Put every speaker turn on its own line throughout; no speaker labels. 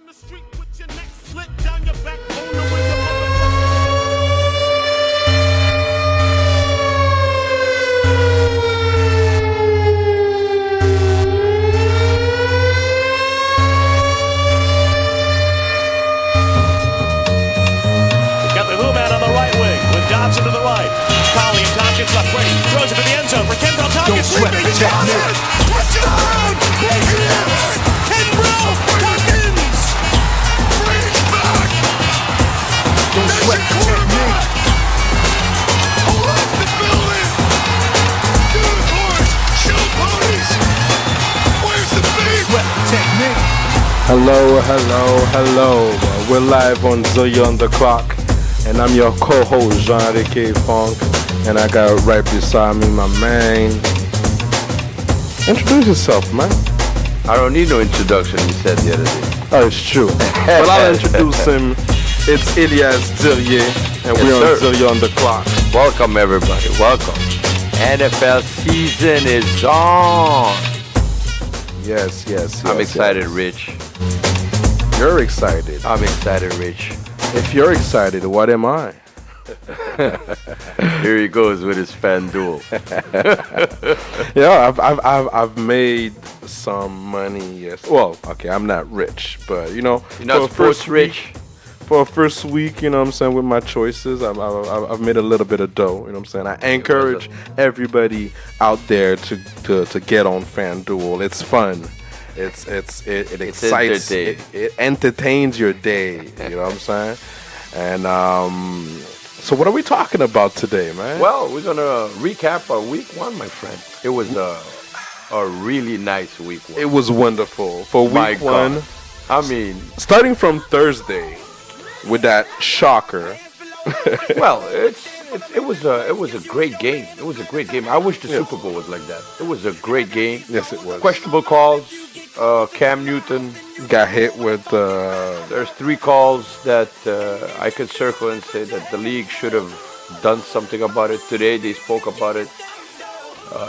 the street with your neck slit down your backbone the way your
got the who man on the right wing with Dobson to the right. Collie and Tompkins left. Brady throws it in the end zone for Kendall Tompkins.
Don't sweat the technique.
touchdown! Patriots! Kendall Tompkins! Brings back!
Don't sweat the technique.
Who left the building? Unicorns! Show ponies! Where's the beef?
Sweat the technique.
Hello. We're live on Zoya on the Clock, and I'm your co-host JeanR, a.k.a. Funk, and I got right beside me my man. Introduce yourself, man.
I don't need no introduction, he said the other day.
Oh, it's true. But I'll introduce him. It's Ilyas Dirie, and
Yes,
we're on
sir.
Zoya on the Clock.
Welcome, everybody. Welcome. NFL season is on.
Yes.
I'm excited,
yes.
Rich.
You're excited.
I'm excited, Rich.
If you're excited, what am I?
Here he goes with his FanDuel.
Yeah, I've made some money. Yes. Well, okay, I'm not rich, but
You're not
for a
sports
first
rich.
For a first week, you know what I'm saying, with my choices, I've made a little bit of dough. You know what I'm saying. I encourage everybody out there to get on FanDuel. It's fun. It excites. It entertains your day. You know what I'm saying. And so what are we talking about today, man?
Well, we're going to recap our week one, my friend. It was a really nice week one.
It was wonderful for
My
week one.
God. I mean,
Starting from Thursday with that shocker.
well, it was a great game. It was a great game. I wish the Super Bowl was like that. It was a great game.
Yes, it was.
Questionable calls. Cam Newton.
Got hit with
There's 3 calls that I could circle and say that the league should have done something about it. Today they spoke about it.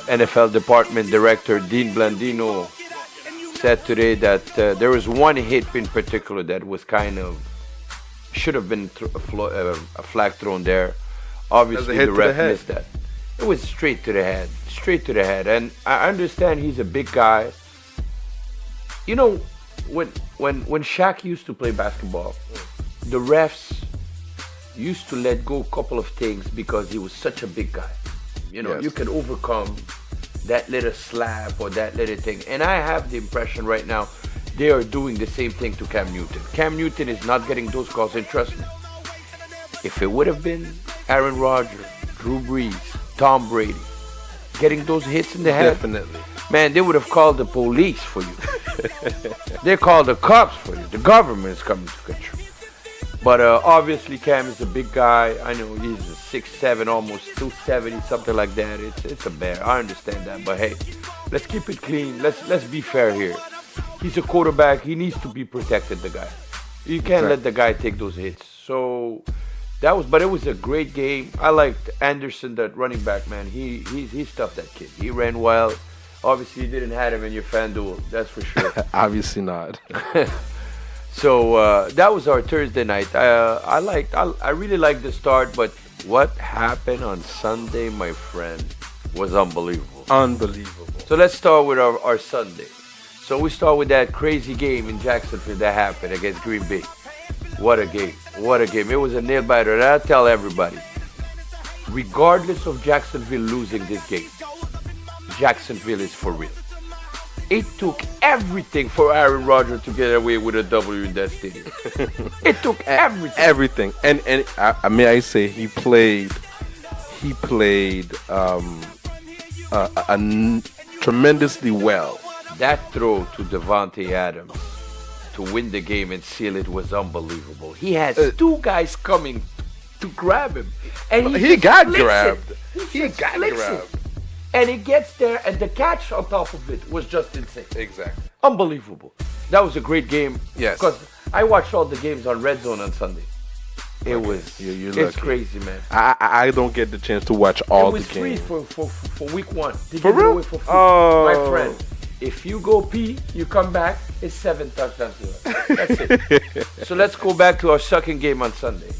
NFL Department Director Dean Blandino said today that there was one hit in particular that was kind of should have been a flag thrown there. Obviously,
hit
the
to the
ref
head.
missed that. It was straight to the head. And I understand he's a big guy. You know, when Shaq used to play basketball, the refs used to let go a couple of things because he was such a big guy. You know,
Yes.
you can overcome that little slap or that little thing. And I have the impression right now they are doing the same thing to Cam Newton. Cam Newton is not getting those calls, and trust me, if it would have been Aaron Rodgers, Drew Brees, Tom Brady getting those hits in the head,
definitely.
man, they would have called the police for you. They called the cops for you. The government is coming to get you. But obviously Cam is a big guy. I know he's a 6'7", almost 270, something like that. It's a bear. I understand that. But hey, let's keep it clean. Let's be fair here. He's a quarterback. He needs to be protected, the guy. You can't let the guy take those hits. So but it was a great game. I liked Anderson, that running back, man. He stuffed that kid. He ran well. Obviously, you didn't have him in your FanDuel. That's for sure.
Obviously not.
So that was our Thursday night. I really liked the start, but what happened on Sunday, my friend, was unbelievable.
Unbelievable.
So let's start with our Sunday. So we start with that crazy game in Jacksonville that happened against Green Bay. What a game. What a game. It was a nail biter. And I tell everybody, regardless of Jacksonville losing this game, Jacksonville is for real. It took everything for Aaron Rodgers to get away with a W in that stadium. It took everything.
Everything. And may I say he played tremendously well.
That throw to Devontae Adams to win the game and seal it was unbelievable. He has 2 guys coming to grab him, and
He
just
got
flicks
grabbed.
it.
He
just
got
flicks
grabbed.
it. And he gets there, and the catch on top of it was just insane.
Exactly.
Unbelievable. That was a great game.
Yes.
Because I watched all the games on Red Zone on Sunday. It was.
You're
It's
lucky.
crazy, man.
I don't get the chance to watch all
It was
the
free
games.
for week one. They
For
gave it
real?
away for free.
Oh.
My friend, If you go pee, you come back, it's 7 touchdowns to us. That's it. So let's go back to our second game on Sunday.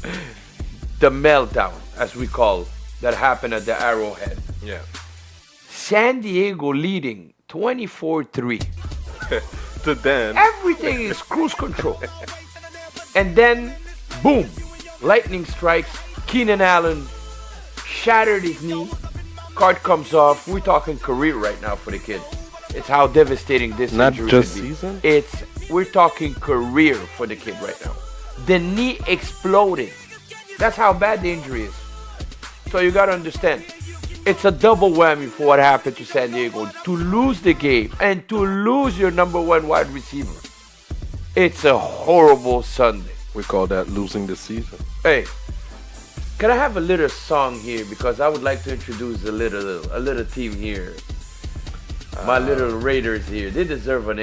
The meltdown, as we call, that happened at the Arrowhead.
Yeah.
San Diego leading 24-3.
To then.
Everything is cruise control. And then, boom, lightning strikes. Keenan Allen shattered his knee. Card comes off. We're talking career right now for the kid. It's how devastating this
Not
injury
just
could be.
season?
We're talking career for the kid right now. The knee exploding. That's how bad the injury is. So you gotta understand, it's a double whammy for what happened to San Diego. To lose the game and to lose your number one wide receiver. It's a horrible Sunday.
We call that losing the season.
Hey, can I have a little song here? Because I would like to introduce a little team here. My little Raiders here. They deserve a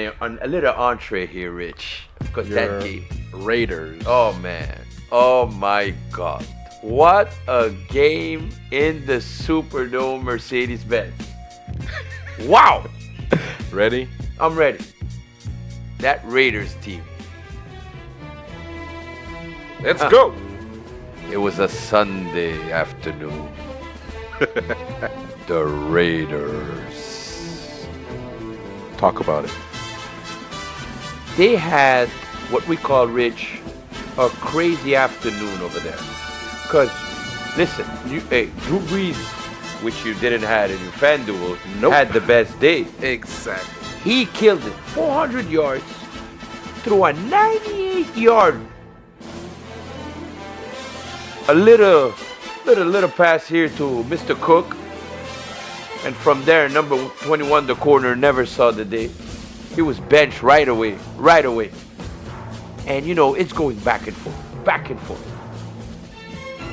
little entree here, Rich. Because that game.
Raiders.
Oh, man. Oh, my God. What a game in the Superdome Mercedes-Benz. Wow.
Ready?
I'm ready. That Raiders team.
Let's go.
It was a Sunday afternoon. The Raiders.
Talk about it.
They had what we call, Rich, a crazy afternoon over there. Because, listen, Drew Brees, which you didn't have in your FanDuel, had the best day.
Exactly.
He killed it. 400 yards through a 98-yard. A little pass here to Mr. Cook. And from there, number 21, the corner, never saw the day. He was benched right away. And, it's going back and forth.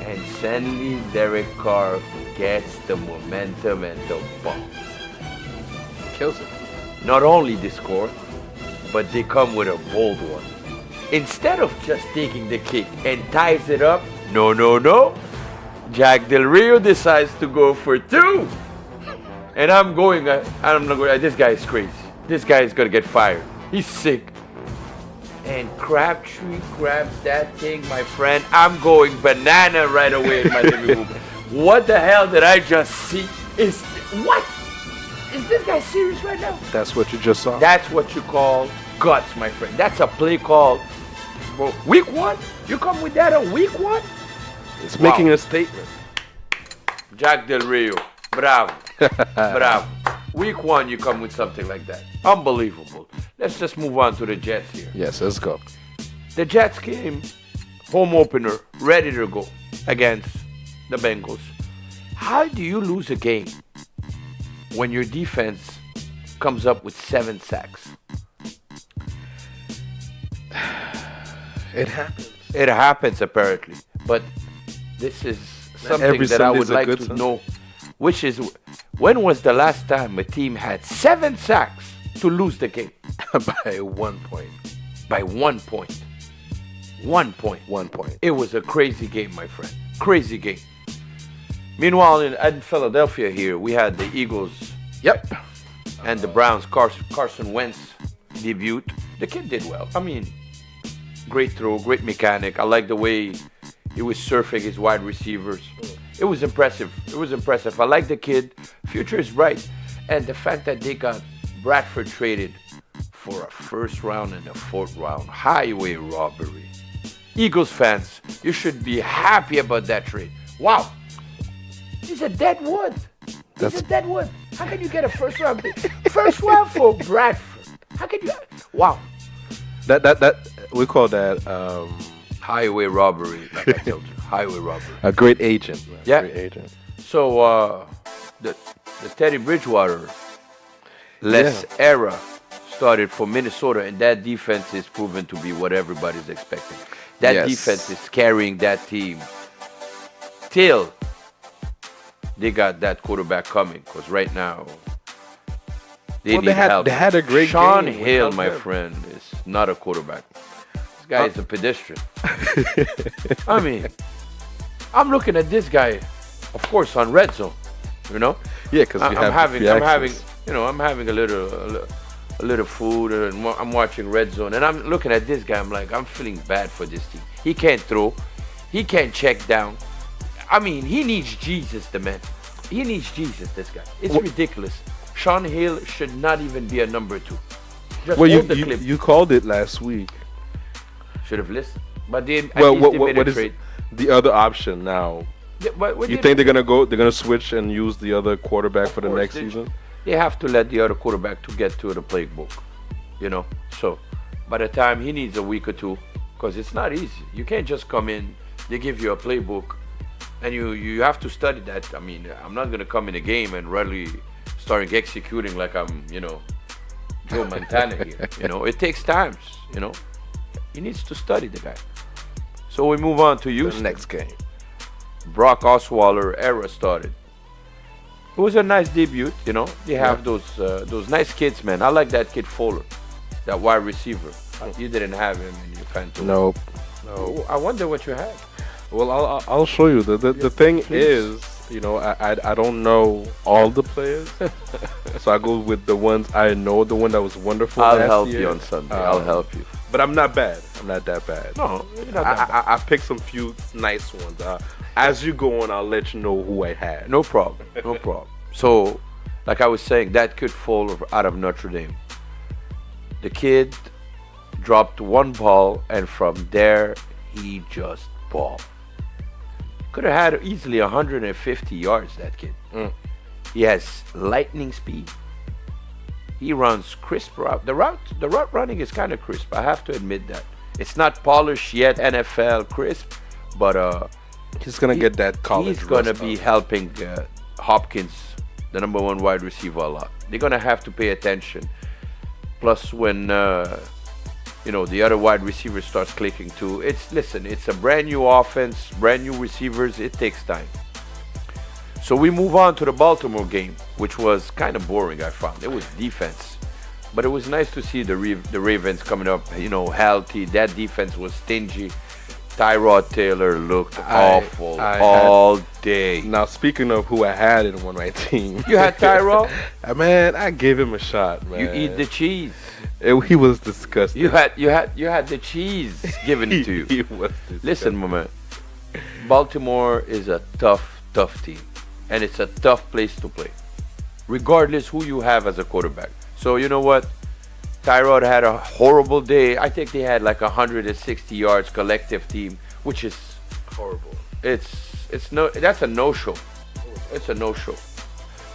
And suddenly, Derek Carr gets the momentum and the ball.
Kills it.
Not only they score, but they come with a bold one. Instead of just taking the kick and ties it up, no. Jack Del Rio decides to go for 2. And I'm not going, this guy is crazy. This guy is going to get fired. He's sick. And Crabtree grabs that thing, my friend. I'm going banana right away in my living room. What the hell did I just see? What? Is this guy serious right now?
That's what you just saw.
That's what you call guts, my friend. That's a play called week 1? You come with that on week 1?
It's making a statement.
Jack Del Rio. Bravo. Bravo. Week 1, you come with something like that. Unbelievable. Let's just move on to the Jets here.
Yes, let's go.
The Jets came, home opener, ready to go against the Bengals. How do you lose a game when your defense comes up with 7 sacks?
It happens.
It happens, apparently. But this is something that I would like to know. Which is, when was the last time a team had 7 sacks to lose the game?
By 1 point.
By 1 point. 1 point.
1 point.
It was a crazy game, my friend. Crazy game. Meanwhile, in Philadelphia here, we had the Eagles.
Yep.
And the Browns. Carson Wentz debut. The kid did well. I mean, great throw, great mechanic. I like the way he was surfing his wide receivers. It was impressive. I like the kid. Future is bright. And the fact that they got Bradford traded for a 1st round and a 4th round. Highway robbery. Eagles fans, you should be happy about that trade. Wow. He's a dead wood. He's a dead wood. How can you get a 1st round pick? 1st round for Bradford. How can you? Wow.
That we call that
highway robbery. Like I told you. Highway robbery.
A great agent. Man.
Yeah.
Great agent.
So the Teddy Bridgewater era started for Minnesota, and that defense is proven to be what everybody's expecting. That defense is carrying that team till they got that quarterback coming. Because right now they need help.
They had a great
Sean
game.
Hill, my friend, is not a quarterback. This guy is a pedestrian. I mean, I'm looking at this guy, of course, on Red Zone. You know?
Yeah, because
I'm having a little a little food, and I'm watching Red Zone, and I'm looking at this guy. I'm like, I'm feeling bad for this team. He can't throw, he can't check down. I mean, he needs Jesus, the man. He needs Jesus, this guy. It's ridiculous. Sean Hill should not even be a number 2. Just
Well,
hold the clip.
you called it last week.
Should have listened, but they
Well,
they made a
what is
trade.
the other option now?
What
You
they-
think they're gonna switch and use the other quarterback for the
course,
next
they-
season?
They have to let the other quarterback to get to the playbook, you know. So by the time he needs a week or two, because it's not easy. You can't just come in. They give you a playbook, and you have to study that. I mean, I'm not gonna come in a game and really start executing like I'm, Joe Montana here. It takes times. He needs to study the guy. So we move on to
The
Houston.
next game.
Brock Osweiler era started. It was a nice debut, They have those nice kids, man. I like that kid Fuller, that wide receiver. You didn't have him in your fantasy.
Nope.
Oh, I wonder what you had.
Well, I'll show you. The thing is, I don't know all the players, so I go with the ones I know. The one that was wonderful.
I'll
last
help
year.
you on Sunday. I'll help you.
But I'm not bad. I'm not that bad.
No, you're not that bad.
I picked some few nice ones. As you go on, I'll let you know who I had.
No problem. No problem. So, like I was saying, that kid Fuller out of Notre Dame. The kid dropped one ball, and from there, he just balled. Could have had easily 150 yards, that kid. He has lightning speed. He runs crisp route. The route running is kind of crisp. I have to admit that. It's not polished yet, NFL crisp, but
He's gonna get that college.
he's gonna
rust
be
up.
helping Hopkins, the number 1 wide receiver, a lot. They're gonna have to pay attention. Plus, when the other wide receiver starts clicking too. It's a brand new offense, brand new receivers. It takes time. So we move on to the Baltimore game, which was kind of boring. I found it was defense, but it was nice to see the Ravens coming up, healthy. That defense was stingy. Tyrod Taylor looked awful all day.
Now, speaking of who I had in one of my team,
You had Tyrod.
man, I gave him a shot, man.
You eat the cheese.
He was disgusting.
You had the cheese given to you.
He was disgusting.
Listen, my man. Baltimore is a tough team, and it's a tough place to play, regardless who you have as a quarterback. So you know what? Tyrod had a horrible day. I think they had like 160 yards collective team, which is
horrible.
That's a no-show. It's a no-show.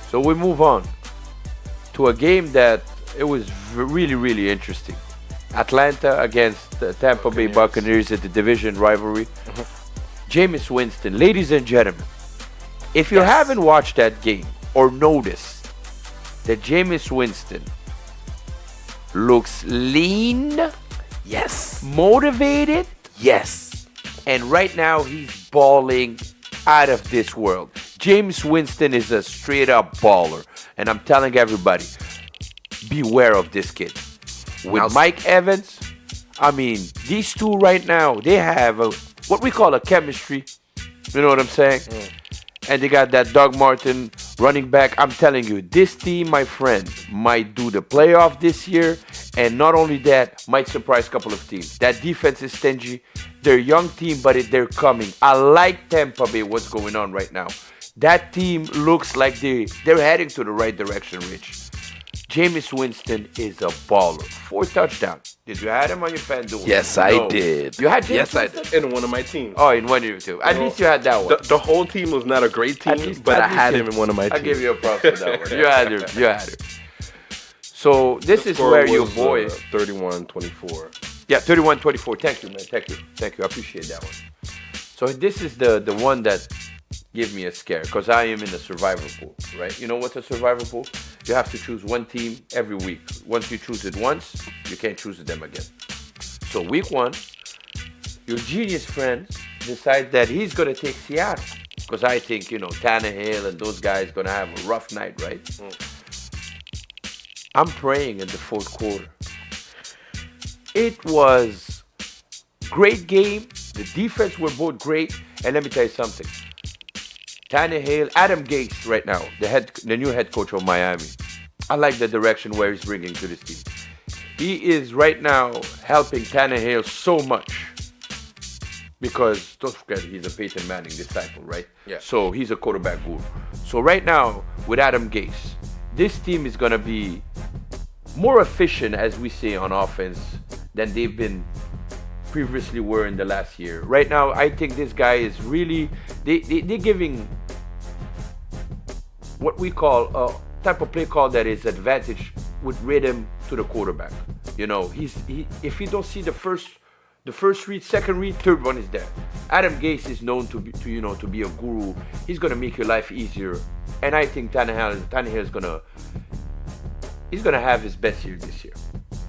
So we move on to a game that it was really, really interesting. Atlanta against the Tampa Bay Buccaneers at the division rivalry. Jameis Winston, ladies and gentlemen, if you haven't watched that game or noticed that Jameis Winston looks lean,
Yes.
motivated,
Yes.
and right now he's balling out of this world. Jameis Winston is a straight up baller, and I'm telling everybody, beware of this kid. With Mike Evans, I mean, these two right now, they have what we call a chemistry. You know what I'm saying? And they got that Doug Martin running back. I'm telling you, this team, my friend, might do the playoff this year. And not only that, might surprise a couple of teams. That defense is stingy. They're a young team, but they're coming. I like Tampa Bay, what's going on right now. That team looks like they're heading to the right direction, Rich. Jameis Winston is a baller. 4 touchdowns. Did you have him on your FanDuel?
Yes, I did.
You had Jameis
Yes, I
Winston?
did. In one of my teams.
Oh, in one of your two. At least you had that one.
The whole team was not a great team, but I had him in one of my
I'll
teams.
give you a props for that one. You had him. You had him. So this is
Score
where your
was,
boy...
31-24.
Yeah, 31-24. Thank you, man. Thank you. I appreciate that one. So this is the one that gave me a scare, because I am in the survivor pool, right? You know what's a survivor pool? You have to choose one team every week. Once you choose it once, you can't choose them again. So week 1, your genius friend decides that he's going to take Seattle, because I think, Tannehill and those guys going to have a rough night, right? I'm praying in the 4th quarter. It was great game. The defense were both great. And let me tell you something. Tannehill, Adam Gase right now, the new head coach of Miami. I like the direction where he's bringing to this team. He is right now helping Tannehill so much because don't forget he's a Peyton Manning disciple, right?
Yeah.
So he's a quarterback guru. So right now with Adam Gase, this team is gonna be more efficient, as we say, on offense than they've been previously were in the last year. Right now, I think this guy is really they're giving what we call a type of play call that is advantage with rhythm to the quarterback. You know, if you don't see the first read, second read, third one is there. Adam Gase is known to be a guru. He's gonna make your life easier, and I think Tannehill is gonna have his best year this year.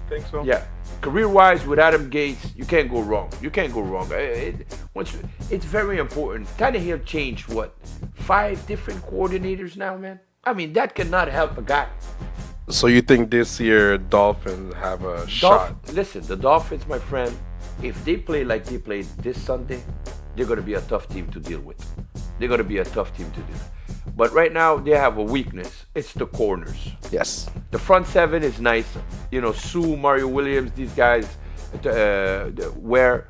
Think so?
Yeah. Career-wise, with Adam Gase, you can't go wrong. You can't go wrong. It's very important. Tannehill changed, 5 different coordinators now, man? I mean, that cannot help a guy.
So you think this year Dolphins have a shot?
Listen, the Dolphins, my friend, if they play like they played this Sunday, they're going to be a tough team to deal with. They're going to be a tough team to deal with. But right now, they have a weakness. It's the corners.
Yes.
The front seven is nice. You know, Sue, Mario Williams, these guys, where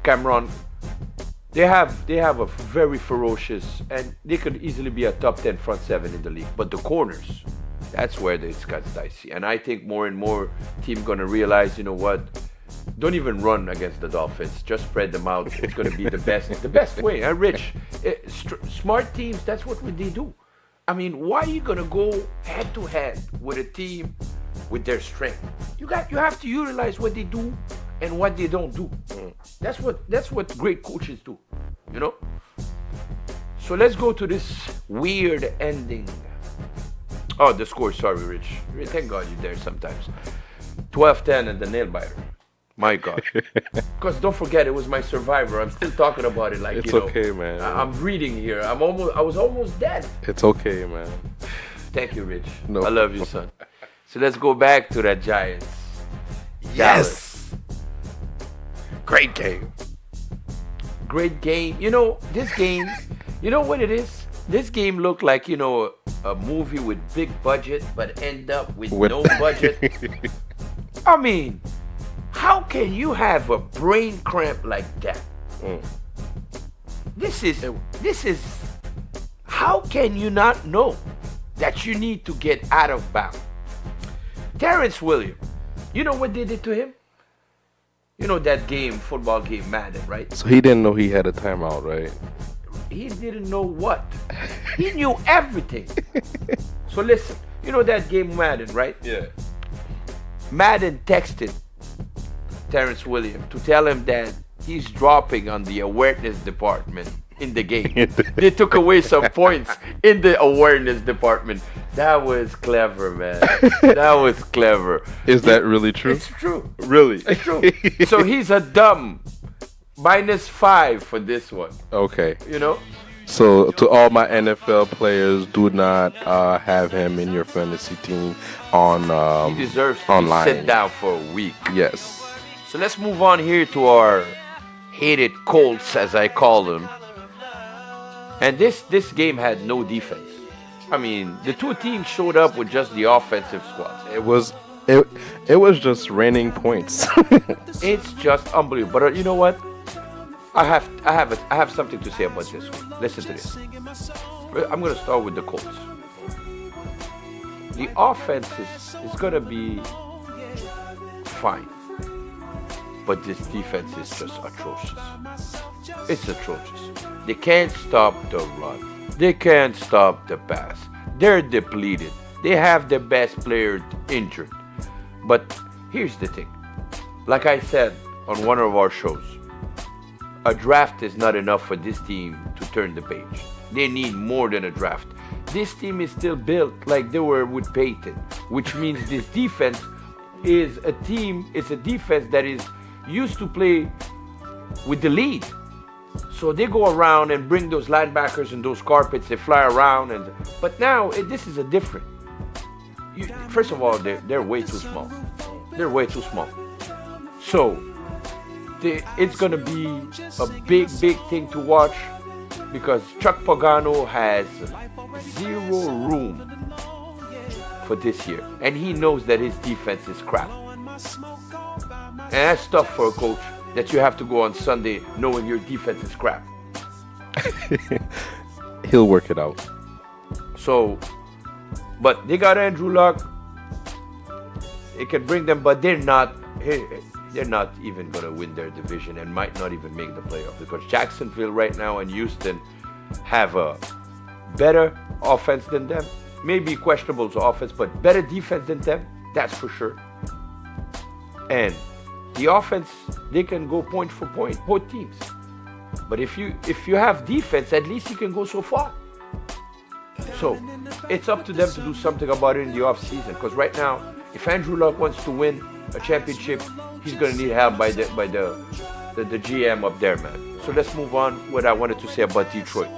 Cameron, they have a very ferocious, and they could easily be a top 10 front seven in the league. But the corners, that's where it gets dicey. And I think more and more team gonna realize, you know what? Don't even run against the Dolphins. Just spread them out. It's gonna be the best way. Rich, smart teams. That's what they do. I mean, why are you gonna go head to head with a team with their strength? You have to utilize what they do and what they don't do. That's what great coaches do. You know. So let's go to this weird ending. Oh, the score. Sorry, Rich. Thank God you're there sometimes. 12-10 and the nail biter. My God. Because don't forget, it was my Survivor. I'm still talking about it like,
it's okay, man.
I'm breathing here. I was almost dead.
It's okay, man.
Thank you, Rich.
No.
I love you, son. So let's go back to that Giants.
Yes. Great game.
Great game. You know, this game, you know what it is? This game looked like, a movie with big budget, but end up with no budget. I mean, how can you have a brain cramp like that? This is, how can you not know that you need to get out of bounds? Terrence Williams, you know what they did to him? You know that game, football game, Madden, right?
So he didn't know he had a timeout, right?
He didn't know what. He knew everything. So listen, you know that game, Madden, right?
Yeah.
Madden texted Terrence Williams to tell him that he's dropping on the awareness department in the game. They took away some points in the awareness department. That was clever, man. That was clever.
Is that really true?
It's true.
Really?
It's true. So he's a dumb. -5 for this one.
Okay.
You know?
So to all my NFL players, do not have him in your fantasy team on
He deserves to
online.
sit down for a week.
Yes.
So let's move on here to our hated Colts, as I call them. And this game had no defense. I mean, the two teams showed up with just the offensive squads.
It was just raining points.
It's just unbelievable. But you know what? I have something to say about this one. Listen to this. I'm going to start with the Colts. The offense is going to be fine. But this defense is just atrocious. It's atrocious. They can't stop the run. They can't stop the pass. They're depleted. They have the best player injured. But here's the thing. Like I said on one of our shows, a draft is not enough for this team to turn the page. They need more than a draft. This team is still built like they were with Peyton, which means this defense is a defense that is used to play with the lead. So they go around and bring those linebackers and those carpets, they fly around. But now, this is a different. First of all, they're way too small. They're way too small. So, it's going to be a big thing to watch because Chuck Pagano has zero room for this year. And he knows that his defense is crap. And that's tough for a coach that you have to go on Sunday knowing your defense is crap.
He'll work it out.
So, but they got Andrew Luck. It can bring them, but they're not even going to win their division and might not even make the playoff, because Jacksonville right now and Houston have a better offense than them. Maybe questionable offense, but better defense than them, that's for sure. And the offense, they can go point for point, both teams. But if you have defense, at least you can go so far. So it's up to them to do something about it in the off season, because right now, if Andrew Luck wants to win a championship, he's going to need help by the GM up there, man. So let's move on. What I wanted to say about Detroit.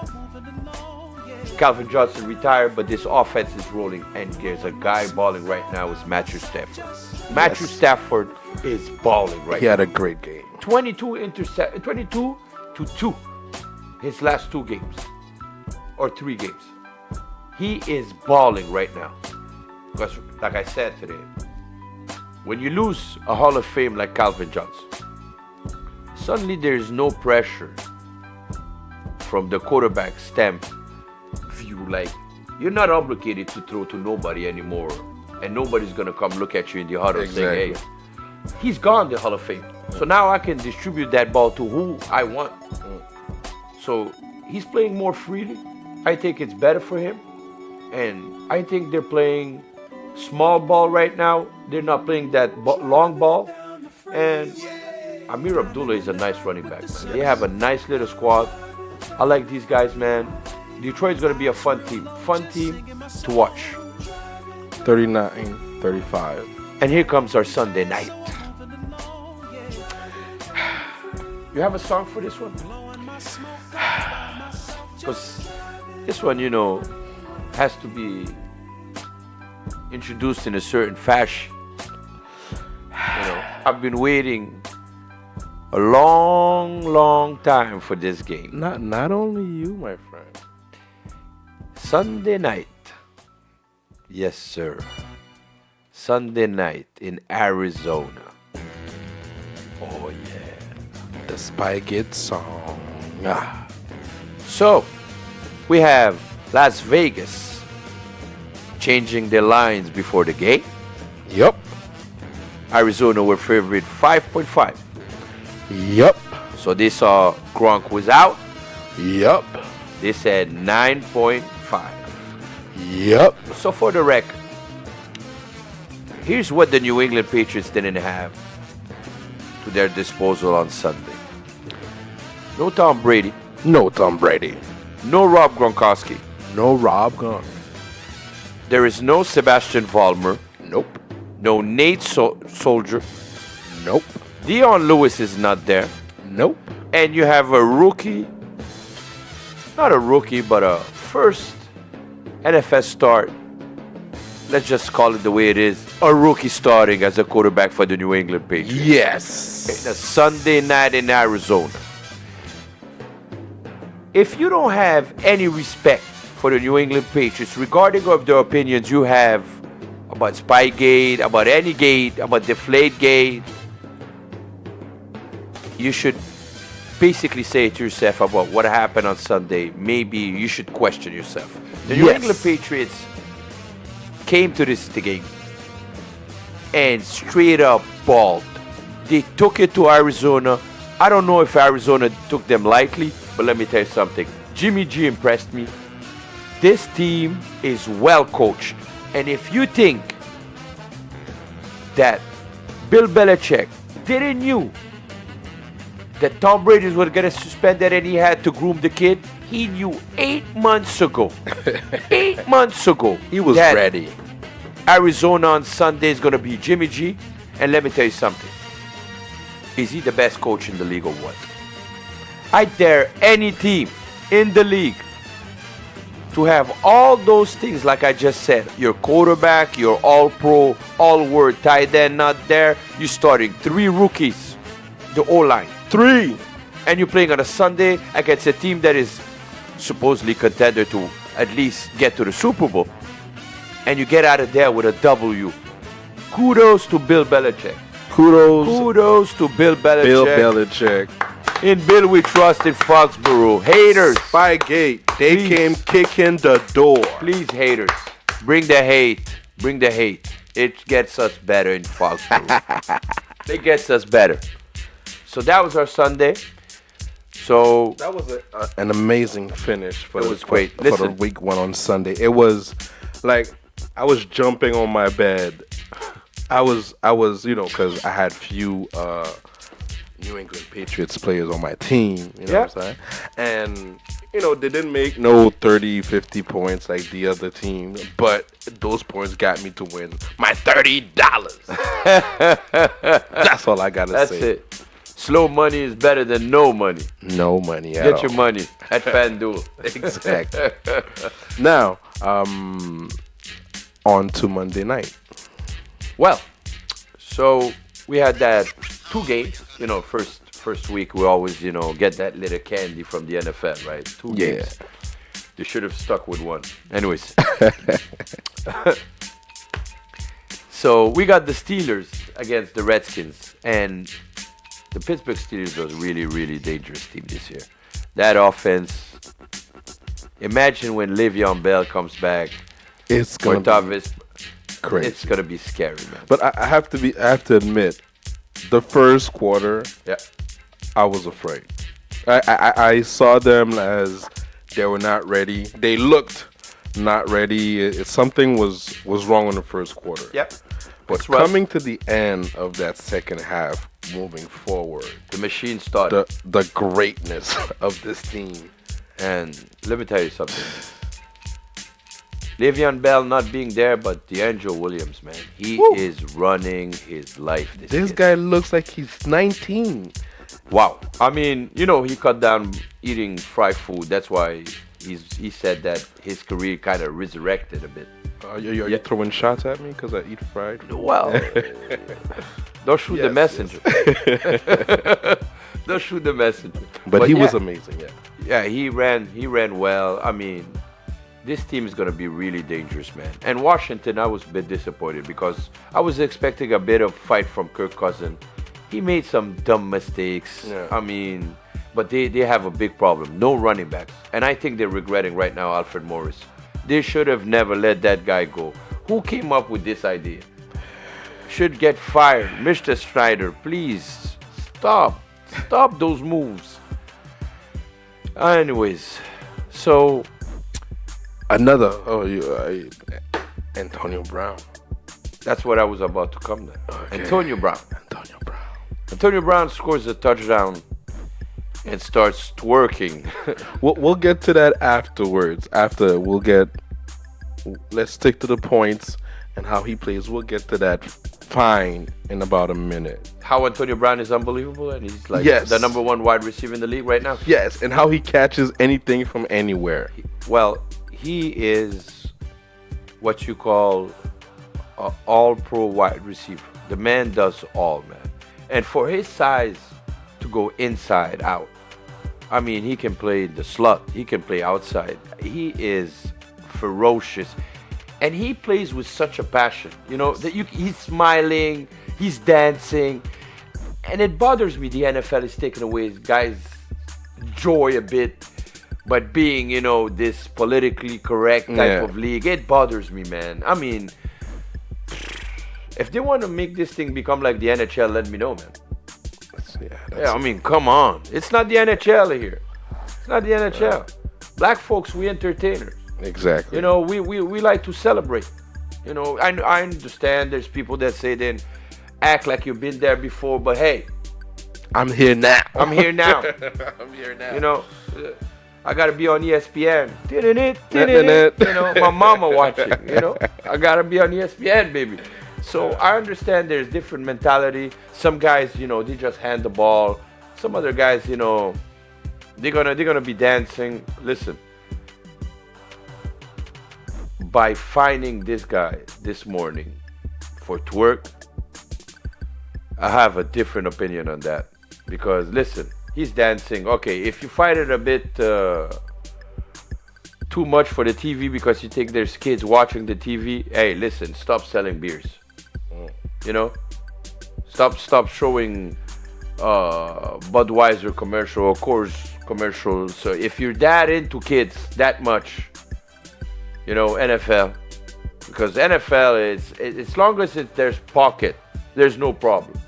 Calvin Johnson retired, but this offense is rolling, and there's a guy balling right now. Is Matthew Stafford. Matthew Stafford is balling right now.
He had a great game.
22 to 2 his last 2 games or 3 games. He is balling right now. Because like I said today, when you lose a Hall of Fame like Calvin Johnson, suddenly there's no pressure from the quarterback stamp view. Like, you're not obligated to throw to nobody anymore, and nobody's gonna come look at you in the huddle saying, hey, he's gone, the Hall of Fame. So now I can distribute that ball to who I want. So he's playing more freely. I think it's better for him. And I think they're playing small ball right now. They're not playing that long ball. And Amir Abdullah is a nice running back, man. They have a nice little squad. I like these guys, man. Detroit's going to be a fun team. Fun team to watch.
39-35.
And here comes our Sunday night. You have a song for this one? Because this one, has to be introduced in a certain fashion. I've been waiting a long time for this game.
Not only you, my friend.
Sunday night. Yes, sir. Sunday night in Arizona. Oh, yeah.
The Spike It song.
So, we have Las Vegas changing their lines before the game.
Yup.
Arizona were favorite 5.5.
Yup.
So they saw Gronk was out.
Yup.
They said 9.5.
Yup.
So for the record, here's what the New England Patriots didn't have to their disposal on Sunday. No Tom Brady.
No Tom Brady.
No Rob Gronkowski.
No Rob Gronk.
There is no Sebastian Vollmer.
Nope.
No Nate Soldier.
Nope.
Dion Lewis is not there.
Nope.
And you have a rookie, not a rookie, but a first NFL start. Let's just call it the way it is. A rookie starting as a quarterback for the New England Patriots.
Yes.
In a Sunday night in Arizona. If you don't have any respect for the New England Patriots, regarding of the opinions you have about Spygate, about any gate, about Deflategate, you should basically say to yourself about what happened on Sunday. Maybe you should question yourself. The New England Patriots came to this game and straight up balled. They took it to Arizona. I don't know if Arizona took them lightly, but let me tell you something. Jimmy G impressed me. This team is well coached. And if you think that Bill Belichick didn't knew that Tom Brady was going to get suspended and he had to groom the kid, he knew 8 months ago. 8 months ago.
He was ready.
Arizona on Sunday is going to be Jimmy G. And let me tell you something. Is he the best coach in the league or what? I dare any team in the league to have all those things like I just said. Your quarterback, your all-pro, all-word tight end not there. You're starting 3 rookies. The O-line. 3. And you're playing on a Sunday against a team that is supposedly contender to at least get to the Super Bowl. And you get out of there with a W. Kudos to Bill Belichick. Kudos to Bill Belichick.
Bill Belichick.
In Bill we trust in Foxborough. Haters,
Spygate. They
Please.
came kicking the door.
please, haters, bring the hate. Bring the hate. It gets us better in Foxborough. It gets us better. So that was our Sunday. So
That was an amazing finish for
It
the,
was great.
for the
Listen.
week one on Sunday. It was like I was jumping on my bed. I was, because I had few New England Patriots players on my team. You know what I'm saying? And they didn't make no 30, 50 points like the other team, but those points got me to win my $30. That's all I gotta
that's
say.
it. Slow money is better than no money.
No money at
Get
all.
your money at FanDuel.
Exactly. Now, on to Monday night.
Well, so we had that 2 games. First week we always, get that little candy from the NFL, right? 2
Yeah.
games. They should have stuck with one. Anyways. So we got the Steelers against the Redskins, and the Pittsburgh Steelers was really, really dangerous team this year. That offense. Imagine when Le'Veon Bell comes back.
It's gonna be
Cortavis,
crazy.
it's gonna be scary, man.
But I have to admit, the first quarter,
Yeah.
I was afraid. I saw them as they were not ready. They looked not ready. Something was wrong in the first quarter.
Yep.
But
It's rust.
coming to the end of that second half, moving forward,
The machine started.
the greatness of this team.
And let me tell you something. Le'Veon Bell not being there, but DeAngelo Williams, man, he
Woo.
is running his life.
This
kid.
guy looks like he's 19.
Wow. I mean, he cut down eating fried food. That's why he said that his career kind of resurrected a bit.
Are you throwing shots at me because I eat fried food?
Well, don't shoot the
Yes,
messenger. Don't shoot the messenger.
But he was
yeah.
amazing, yeah.
Yeah, he ran well. I mean, this team is going to be really dangerous, man. And Washington, I was a bit disappointed because I was expecting a bit of fight from Kirk Cousins. He made some dumb mistakes.
Yeah.
I mean, but they have a big problem. No running backs. And I think they're regretting right now Alfred Morris. They should have never let that guy go. Who came up with this idea? Should get fired. Mr. Snyder, please stop. Stop those moves. Anyways, so
Another, Antonio Brown.
that's what I was about to come to.
Okay.
Antonio Brown.
Antonio Brown.
Antonio Brown scores a touchdown and starts twerking.
We'll get to that afterwards. Let's stick to the points and how he plays. We'll get to that fine in about a minute.
How Antonio Brown is unbelievable, and he's like
Yes.
the number 1 wide receiver in the league right now.
Yes, and how he catches anything from anywhere.
Well, he is what you call an all-pro wide receiver. The man does all, man. And for his size to go inside out, I mean, he can play the slot. He can play outside. He is ferocious. And he plays with such a passion. He's smiling, he's dancing. And it bothers me the NFL is taking away guys' joy a bit. But being, this politically correct type of league, it bothers me, man. I mean, if they want to make this thing become like the NHL, let me know, man. Yeah, I mean, come on. It's not the NHL here. It's not the NHL. Black folks, we entertainers.
Exactly.
We like to celebrate. I understand there's people that say then act like you've been there before, but hey,
I'm here now.
I'm here now.
I'm here now.
I gotta be on ESPN.
Net.
My mama watching. I gotta be on ESPN, baby. So I understand there's different mentality. Some guys, they just hand the ball. Some other guys, they're gonna be dancing. Listen, by finding this guy this morning for twerk, I have a different opinion on that. Because listen, he's dancing. Okay, if you find it a bit too much for the TV because you think there's kids watching the TV, hey, listen, stop selling beers. Stop Stop showing Budweiser commercial or Coors commercials. So if you're that into kids that much, you know, NFL, because NFL is as long as there's pocket, there's no problem.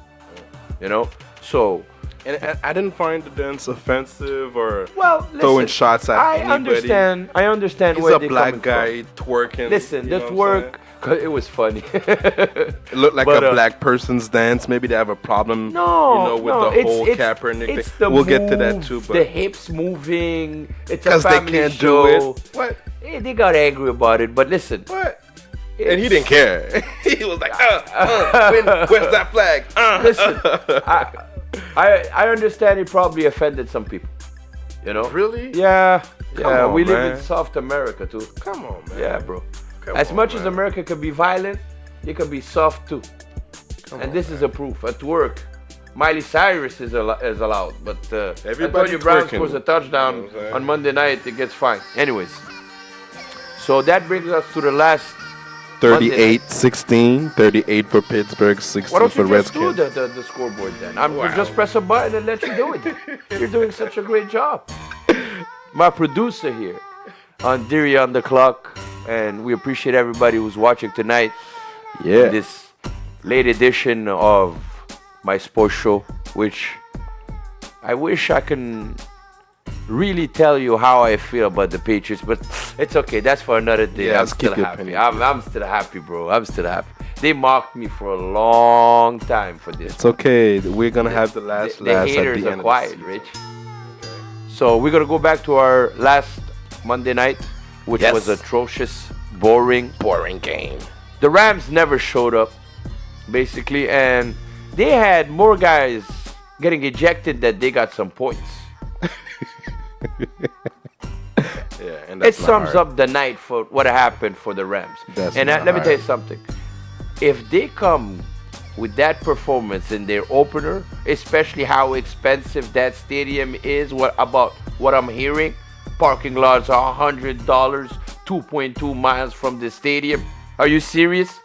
You know, so.
And I didn't find the dance offensive or
Well,
throwing
listen,
shots at anybody.
I understand
He's
where
a
they're
black
coming
guy twerking.
from. Listen,
you know
this
what I'm
work, 'cause it was funny.
It looked like
But,
a black person's dance. Maybe they have a problem, with the whole Kaepernick
it's
thing.
the
We'll get to that
moves,
too,
the
but
hips moving. It's a
because they
family
can't
show.
do it. What?
They got angry about it, but listen.
What? And he didn't care. He was like, where's that flag?
Listen, I understand it probably offended some people. You know?
Really?
Yeah.
Come
Yeah.
on,
We live
man.
in soft America too.
Come on, man.
Yeah, bro.
Come
As
on,
much as
man.
America can be violent, it can be soft too. And this is a proof. At work, Miley Cyrus is allowed, but
Everybody
Antonio Brown
twerking.
scores a touchdown
You know what I'm saying?
on Monday night, it gets fine. Anyways, so that brings us to the last
38-16. 38 for Pittsburgh, 16
Why don't
for
you just do
Redskins.
the scoreboard then? We'll just press a button and let you do it. You're doing such a great job. My producer here, on Dirie on the clock, and we appreciate everybody who's watching tonight.
Yeah.
This late edition of my sports show, which I wish I can really tell you how I feel about the Patriots, but it's okay. That's for another day.
Yeah,
I'm
let's keep
still
your
happy.
opinion.
I'm still happy, bro. I'm still happy. They mocked me for a long time for this.
It's okay. We're going to have the last
The
at
haters
the
are
end
quiet,
of the
Rich. So we're gonna go back to our last Monday night, which
Yes.
was atrocious, boring
game.
The Rams never showed up, basically, and they had more guys getting ejected than they got some points.
Yeah, and
It
that's not
sums
hard.
up the night for what happened for the Rams.
That's
and
not
let me tell you
hard.
something. If they come with that performance in their opener, especially how expensive that stadium is, what I'm hearing, parking lots are $100, 2.2 miles from the stadium. Are you serious?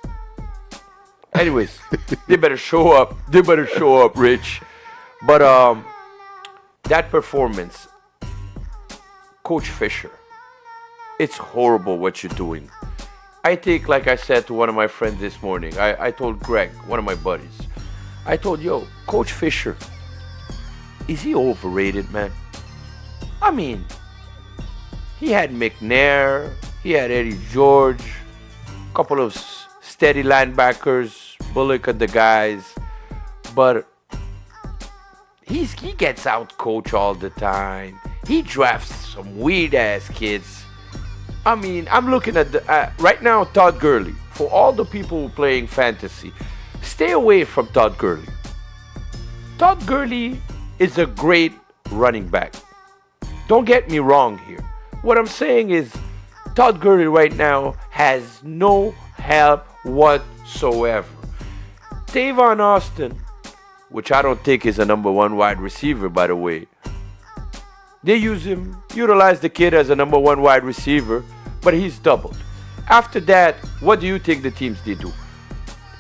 Anyways, they better show up. They better show up, Rich. But that performance, Coach Fisher, it's horrible what you're doing. I think, like I said to one of my friends this morning, I told Greg, one of my buddies, I told, Coach Fisher, is he overrated, man? I mean, he had McNair, he had Eddie George, a couple of steady linebackers, Bullock and the guys, but he gets out coached all the time. He drafts some weird ass kids. I mean, I'm looking at right now, Todd Gurley. For all the people who playing fantasy, stay away from Todd Gurley. Todd Gurley is a great running back. Don't get me wrong here. What I'm saying is, Todd Gurley right now has no help whatsoever. Tavon Austin, which I don't think is a number one wide receiver, by the way. They utilize the kid as a number one wide receiver, but he's doubled. After that, what do you think the teams did do?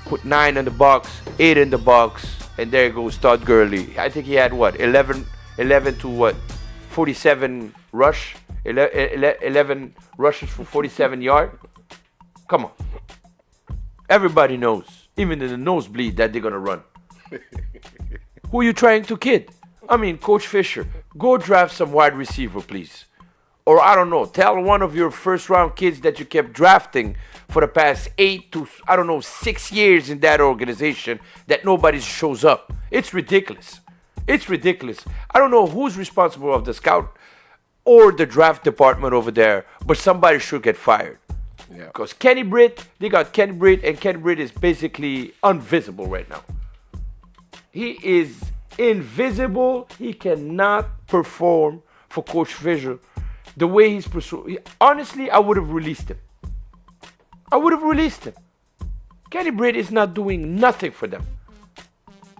Put 9 in the box, 8 in the box, and there goes Todd Gurley. I think he had 11 to 47 rush, 11 rushes for 47 yards. Come on. Everybody knows, even in the nosebleed, that they're gonna run. Who are you trying to kid? I mean, Coach Fisher, go draft some wide receiver, please. Or I don't know, tell one of your first round kids that you kept drafting for the past 8 to, 6 years in that organization that nobody shows up. It's ridiculous. It's ridiculous. I don't know who's responsible of the scout or the draft department over there, but somebody should get fired.
Yeah.
Because Kenny Britt, they got Kenny Britt, and Kenny Britt is basically invisible right now. He is invisible. He cannot perform for Coach Fisher the way he's pursuing. Honestly, I would have released him. Kenny Britt is not doing nothing for them.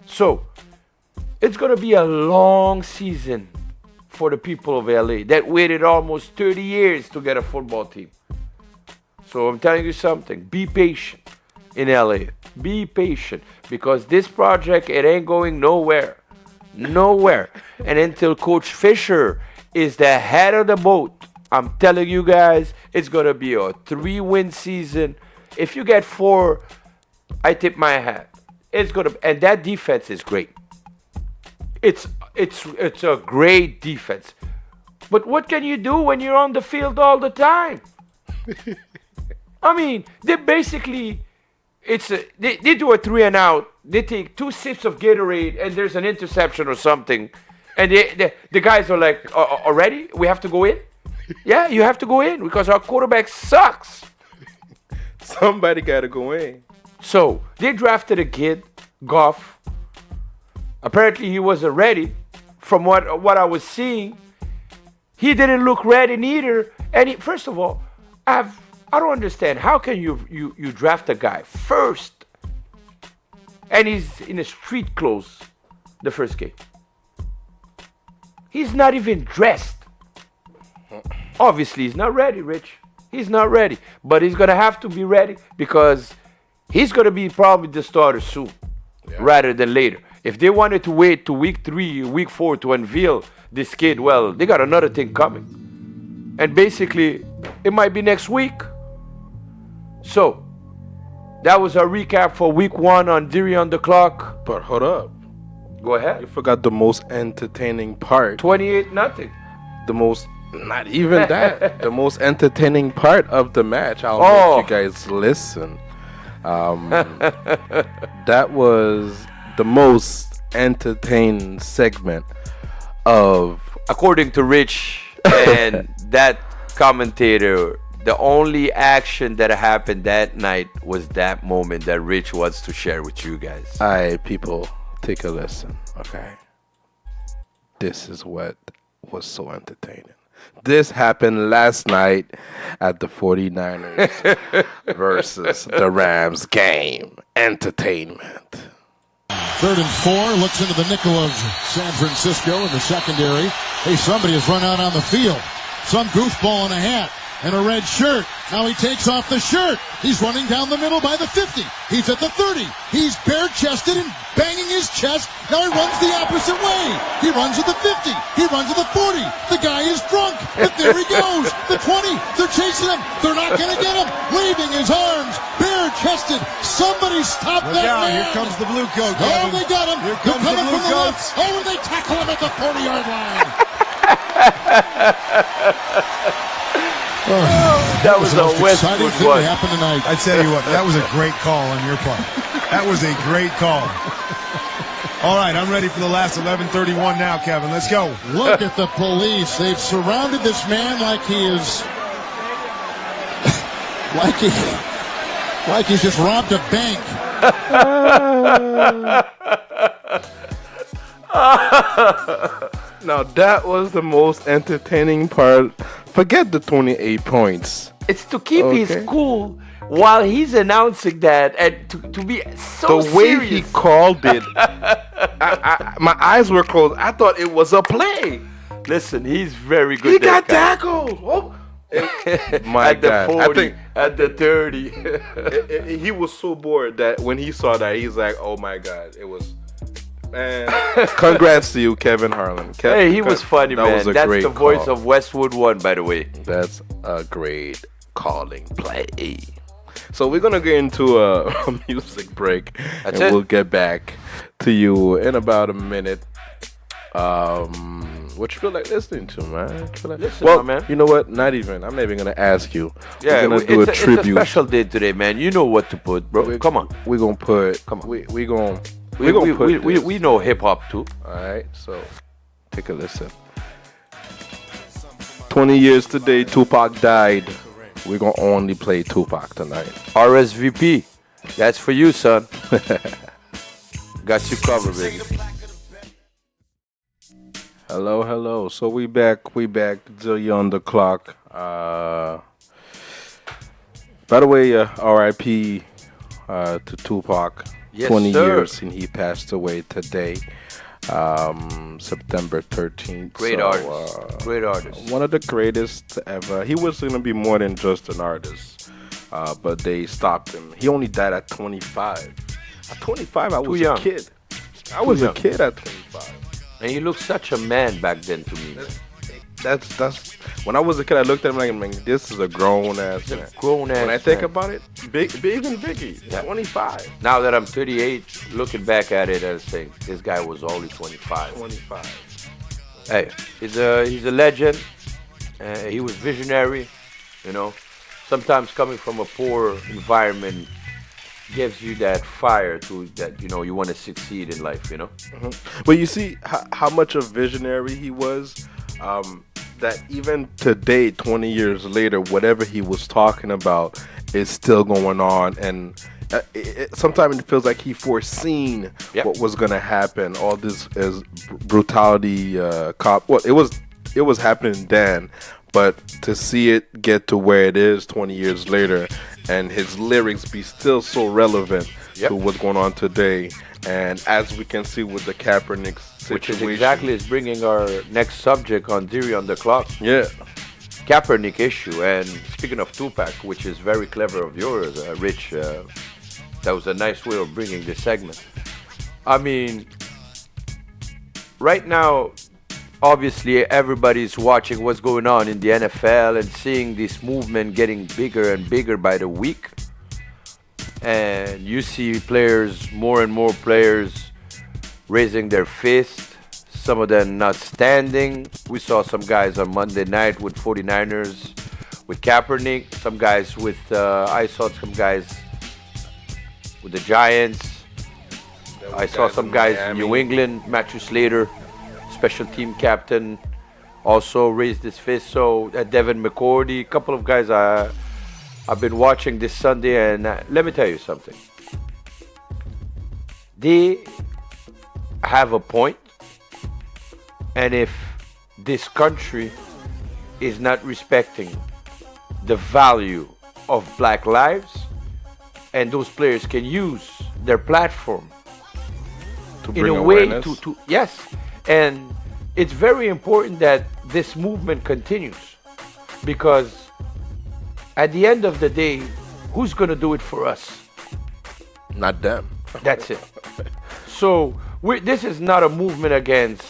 So, it's going to be a long season for the people of LA that waited almost 30 years to get a football team. So I'm telling you something, be patient. in LA. Be patient, because this project, it ain't going nowhere. Nowhere. And until Coach Fisher is the head of the boat, I'm telling you guys, it's going to be a 3-win season. If you get 4, I tip my hat. It's going to, and that defense is great. It's a great defense. But what can you do when you're on the field all the time? I mean, they basically, they do a 3 and out. They take 2 sips of Gatorade and there's an interception or something. And the guys are like, already? We have to go in? Yeah, you have to go in because our quarterback sucks.
Somebody got to go in.
So they drafted a kid, Goff. Apparently he wasn't ready. From what I was seeing, he didn't look ready neither. And first of all, I don't understand. How can you draft a guy first and he's in a street clothes the first game? He's not even dressed. Obviously, he's not ready, Rich. He's not ready. But he's going to have to be ready because he's going to be probably the starter soon rather than later. If they wanted to wait to week 3, week 4 to unveil this kid, well, they got another thing coming. And basically, it might be next week. So, that was our recap for week 1 on Dirie on the Clock.
But hold up.
Go ahead.
You forgot the most entertaining part.
28-0.
The most, not even that. The most entertaining part of the match. I'll make you guys listen. That was the most entertaining segment of...
According to Rich and that commentator, the only action that happened that night was that moment that Rich wants to share with you guys.
All right, people, take a listen, okay? This is what was so entertaining. This happened last night at the 49ers versus the Rams game. Entertainment.
3rd and 4, looks into the nickel of San Francisco in the secondary. Hey, somebody has run out on the field. Some goofball in a hat and a red shirt. Now he takes off the shirt. He's running down the middle by the 50. He's at the 30. He's bare-chested and banging his chest. Now he runs the opposite way. He runs at the 50. He runs at the 40. The guy is drunk, but there he goes. The 20. They're chasing him. They're not going to get him. Waving his arms, bare-chested. Somebody stop that man.
Here comes the blue coat.
Oh, they got him.
Here
They're
comes the
coming
blue
from the
coats.
left. Oh, and they tackle him at the 40-yard line.
That was
the
a
most exciting
Westwood
thing
one.
that happened tonight.
I tell you what, that was a great call on your part. That was a great call. All right, I'm ready for the last 11:31 now, Kevin. Let's go.
Look at the police. They've surrounded this man like he is... like he's just robbed a bank.
Now, that was the most entertaining part. Forget the 28 points.
It's to keep his cool while he's announcing that and to be so
The way
serious.
he called it, my eyes were closed. I thought it was a play.
Listen, he's very good.
He
that
got
guy.
tackled. Oh. My
at the
God.
40,
I think
at the 30.
he was so bored that when he saw that, he's like, oh my God. It was... Man, congrats to you, Kevin Harlan.
Hey, he was funny,
that
man.
Was a
That's
great
the voice
call.
of Westwood One, by the way.
That's a great calling play. So we're gonna get into a music break,
That's
and
it.
we'll get back to you in about a minute. What you feel like listening to, man?
Listen,
well,
man.
You know what? Not even. I'm not even gonna ask you.
Yeah,
we're gonna do a
it's
tribute.
a special day today, man. You know what to put, bro. Come on.
We're gonna put.
Come on.
We're gonna.
We,
We're gonna put.
we,
this.
we know hip hop too.
All right, so take a listen. 20 years today, Tupac died. We're gonna only play Tupac tonight.
RSVP. That's for you, son. Got you covered, baby.
Hello. So we back. Dirie on the Clock. By the way, R.I.P. To Tupac.
Yes,
20
sir.
years since he passed away today, September 13th.
Great artist. Great artist.
One of the greatest ever. He was going to be more than just an artist. but they stopped him. He only died at 25. At 25, I was
young.
a kid. I was a
young.
kid at 25.
And he looked such a man back then to me.
That's when I was a kid. I looked at him like, man, this is a grown ass man.
Grown ass.
When I think
man.
about it, even Biggie, 25.
Now that I'm 38, looking back at it, I think this guy was only 25.
25.
Hey, he's a legend. He was visionary. You know, sometimes coming from a poor environment gives you that fire to that, you know, you want to succeed in life, you know.
But you see how much of visionary he was. That even today, 20 years later, whatever he was talking about is still going on, and sometimes it feels like he foreseen what was going to happen. All this as brutality, cop. Well, it was happening then, but to see it get to where it is 20 years later, and his lyrics be still so relevant to what's going on today, and as we can see with the Kaepernick situation,
which is exactly is bringing our next subject on Dirie on the Clock.
Yeah.
Kaepernick issue. And speaking of Tupac, which is very clever of yours, Rich, that was a nice way of bringing this segment. I mean, right now, obviously everybody's watching what's going on in the NFL and seeing this movement getting bigger and bigger by the week. And you see players, more and more players raising their fist, some of them not standing. We saw some guys on Monday night with 49ers, with Kaepernick, some guys with, I saw some guys with the Giants. I saw some guys in New England, Matthew Slater, special team captain, also raised his fist. So Devin McCourty, a couple of guys I've been watching this Sunday, and let me tell you something. They have a point, and if this country is not respecting the value of black lives, and those players can use their platform
To
in
bring
a way
awareness.
to yes, and it's very important that this movement continues, because at the end of the day, who's going to do it for us?
Not them.
That's it. So this is not a movement against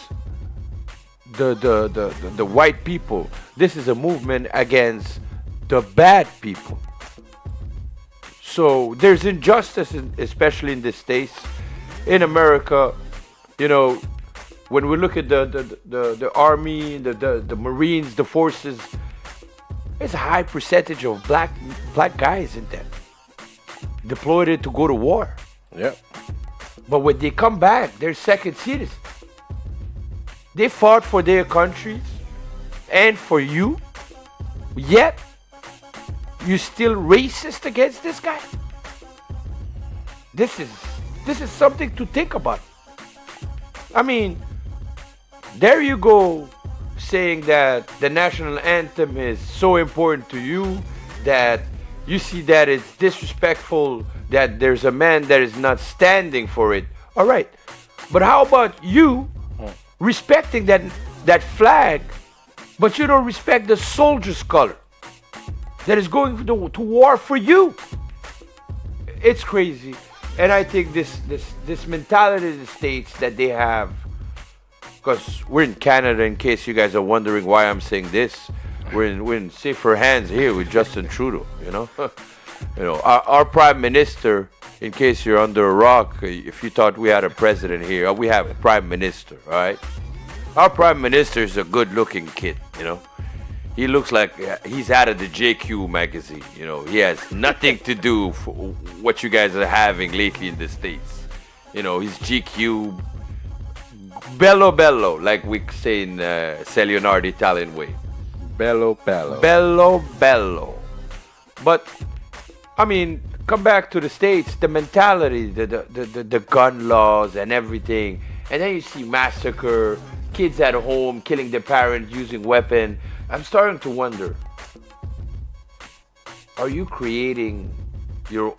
the white people. This is a movement against the bad people. So there's injustice, especially in the States. In America, you know, when we look at the Army, the Marines, the forces, there's a high percentage of black guys in there, deployed to go to war.
Yeah.
But when they come back, they're second citizens. They fought for their countries and for you, yet you still racist against this guy? This is something to think about. I mean, there you go, saying that the national anthem is so important to you that you see that it's disrespectful that there's a man that is not standing for it. All right, but how about you respecting that flag, but you don't respect the soldier's color that is going to war for you? It's crazy. And I think this mentality of the States that they have, because we're in Canada, in case you guys are wondering why I'm saying this, we're in safer hands here with Justin Trudeau, you know. You know, our prime minister, in case you're under a rock, if you thought we had a president here, we have a prime minister, all right? Our prime minister is a good-looking kid, you know. He looks like he's out of the JQ magazine, you know. He has nothing to do with what you guys are having lately in the States. You know, he's GQ, bello, like we say in JeanR, the Italian way.
Bello.
Bello. But, I mean, come back to the States, the mentality, the gun laws and everything. And then you see massacre, kids at home killing their parents using weapon. I'm starting to wonder, are you creating your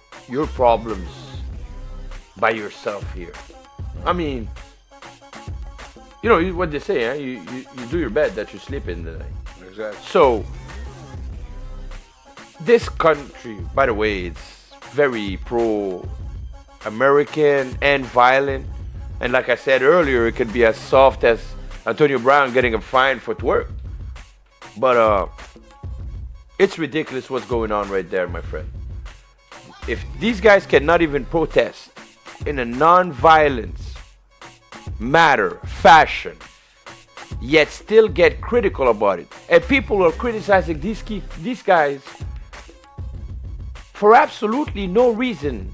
problems by yourself here? I mean, you know what they say, huh? You do your bed that you sleep in the night.
Exactly.
So this country, by the way, it's very pro-American and violent. And like I said earlier, it could be as soft as Antonio Brown getting a fine for twerk. But it's ridiculous what's going on right there, my friend. If these guys cannot even protest in a non-violence fashion, yet still get critical about it, and people are criticizing these guys for absolutely no reason,